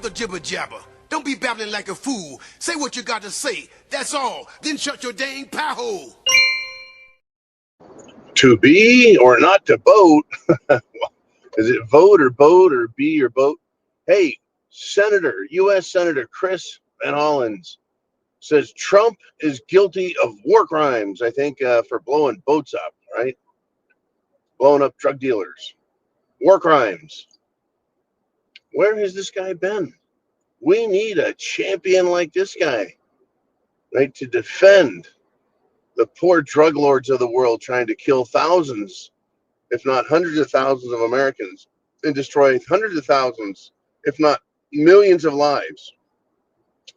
Stop the jibber jabber. Don't be babbling like a fool. Say what you got to say. That's all. Then shut your dang pie hole. To be or not to vote? Is it vote or be or boat? Hey, U.S. Senator Chris Van Hollins says Trump is guilty of war crimes, I think, for blowing boats up, right? Blowing up drug dealers. War crimes. Where has this guy been? We need a champion like this guy, right, to defend the poor drug lords of the world trying to kill thousands, if not hundreds of thousands of Americans and destroy hundreds of thousands, if not millions of lives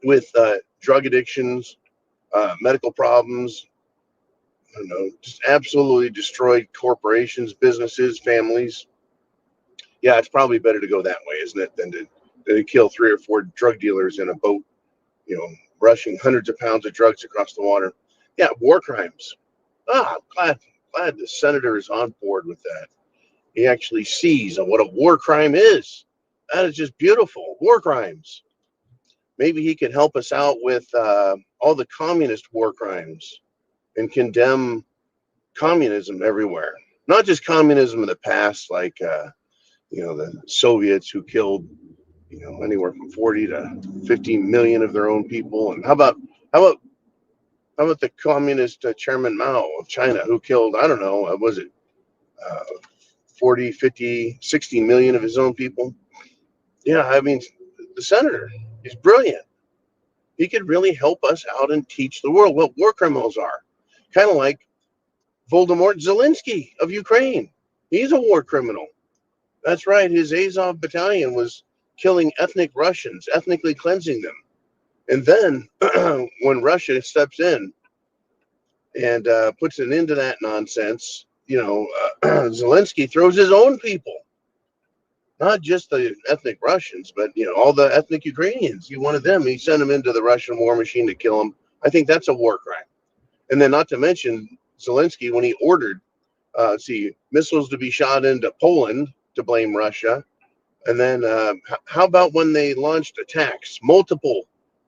with drug addictions, medical problems, I don't know, just absolutely destroyed corporations, businesses, families. Yeah, it's probably better to go that way, isn't it, than to kill 3 or 4 drug dealers in a boat, rushing hundreds of pounds of drugs across the water. Yeah, war crimes. I'm glad the senator is on board with that. He actually sees what a war crime is. That is just beautiful. War crimes. Maybe he can help us out with all the communist war crimes and condemn communism everywhere. Not just communism in the past, like the Soviets who killed anywhere from 40 to 50 million of their own people. And how about the communist Chairman Mao of China, who killed, I don't know, was it 40, 50, 60 million of his own people? Yeah, I mean, the senator is brilliant. He could really help us out and teach the world what war criminals are. Kind of like Volodymyr Zelensky of Ukraine. He's a war criminal. That's right. His Azov battalion was killing ethnic Russians, ethnically cleansing them. And then when Russia steps in and puts an end to that nonsense, Zelensky throws his own people, not just the ethnic Russians, but all the ethnic Ukrainians. He wanted them. He sent them into the Russian war machine to kill them. I think that's a war crime. And then, not to mention Zelensky, when he ordered, missiles to be shot into Poland to blame Russia. And then, how about when they launched attacks,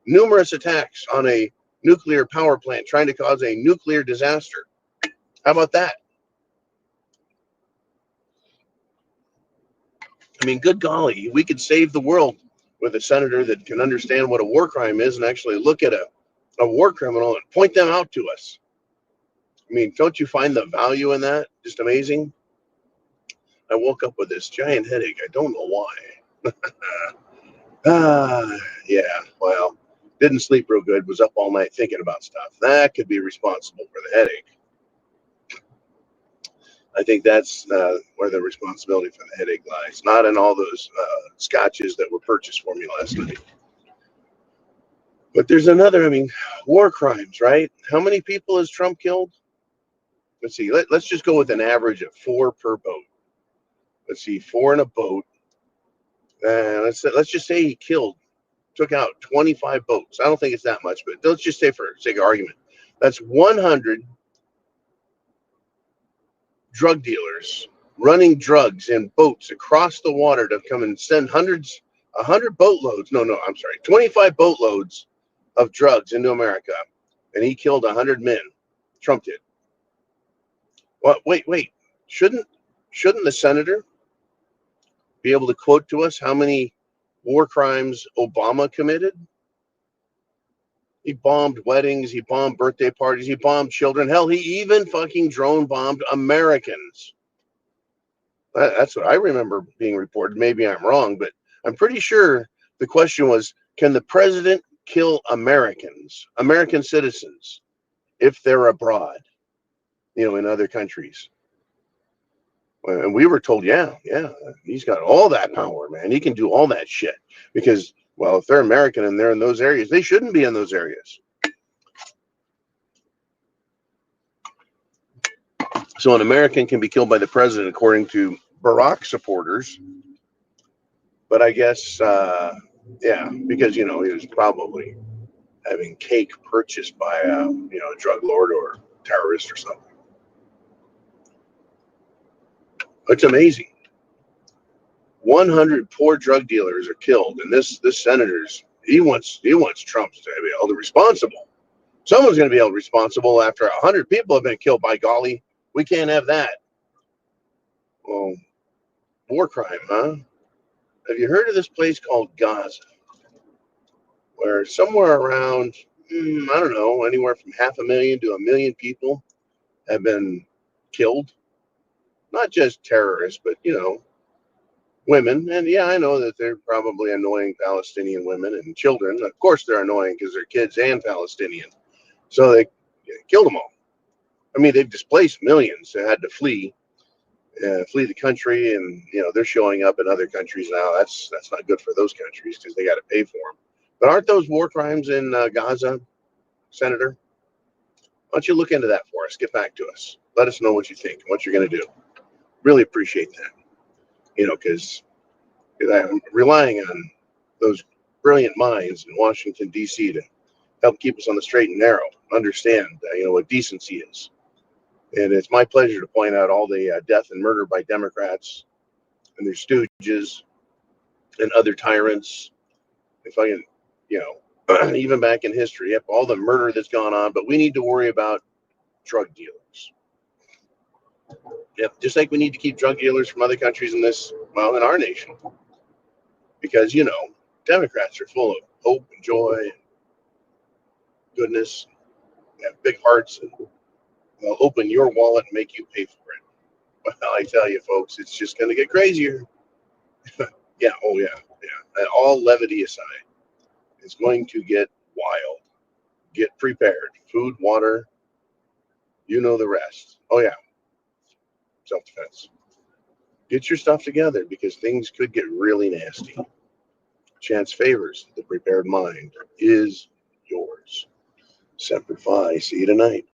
numerous attacks on a nuclear power plant, trying to cause a nuclear disaster? How about that? I mean, good golly, we could save the world with a senator that can understand what a war crime is and actually look at a war criminal and point them out to us. I mean, don't you find the value in that? Just amazing. I woke up with this giant headache. I don't know why. Yeah, well, didn't sleep real good. Was up all night thinking about stuff. That could be responsible for the headache. I think that's where the responsibility for the headache lies, not in all those scotches that were purchased for me last night. But there's another, war crimes, right? How many people has Trump killed? Let's see, let's just go with an average of 4 per boat. Let's see, 4 in a boat. Let's just say he took out 25 boats. I don't think it's that much, but let's just say for sake of argument, that's 100 drug dealers running drugs in boats across the water to come and send 100 boatloads. No, I'm sorry, 25 boatloads of drugs into America, and he killed 100 men. Trump did. Well, wait. Shouldn't the senator be able to quote to us how many war crimes Obama committed? He bombed weddings, he bombed birthday parties, he bombed children. Hell, he even fucking drone bombed Americans. That's what I remember being reported. Maybe I'm wrong, but I'm pretty sure the question was, can the president kill Americans, American citizens, if they're abroad, in other countries? And we were told, yeah, he's got all that power, man. He can do all that shit because, well, if they're American and they're in those areas, they shouldn't be in those areas. So an American can be killed by the president, according to Barack supporters. But I guess, because, he was probably having cake purchased by a drug lord or terrorist or something. It's amazing. 100 poor drug dealers are killed, and this senator's he wants Trump to be held responsible. Someone's going to be held responsible after 100 people have been killed. By golly, we can't have that. Well, war crime, huh? Have you heard of this place called Gaza, where somewhere around, I don't know, anywhere from 500,000 to 1,000,000 people have been killed? Not just terrorists, but, women. And yeah, I know that they're probably annoying Palestinian women and children. Of course, they're annoying because they're kids and Palestinian. So they killed them all. I mean, they've displaced millions that had to flee the country, and they're showing up in other countries now. That's not good for those countries because they got to pay for them. But aren't those war crimes in Gaza, Senator? Why don't you look into that for us? Get back to us. Let us know what you think and what you're going to do. Really appreciate that. Because I'm relying on those brilliant minds in Washington, D.C. to help keep us on the straight and narrow, understand, what decency is. And it's my pleasure to point out all the death and murder by Democrats and their stooges and other tyrants. If I can, even back in history, yep, all the murder that's gone on, but we need to worry about drug dealers. Yep, just like we need to keep drug dealers from other countries in our nation. Because, Democrats are full of hope and joy and goodness, have big hearts, and they'll open your wallet and make you pay for it. Well, I tell you, folks, it's just going to get crazier. Yeah, oh yeah. And all levity aside, it's going to get wild. Get prepared. Food, water, the rest. Oh yeah, self-defense. Get your stuff together because things could get really nasty. Chance favors the prepared mind is yours. Semper Fi. See you tonight.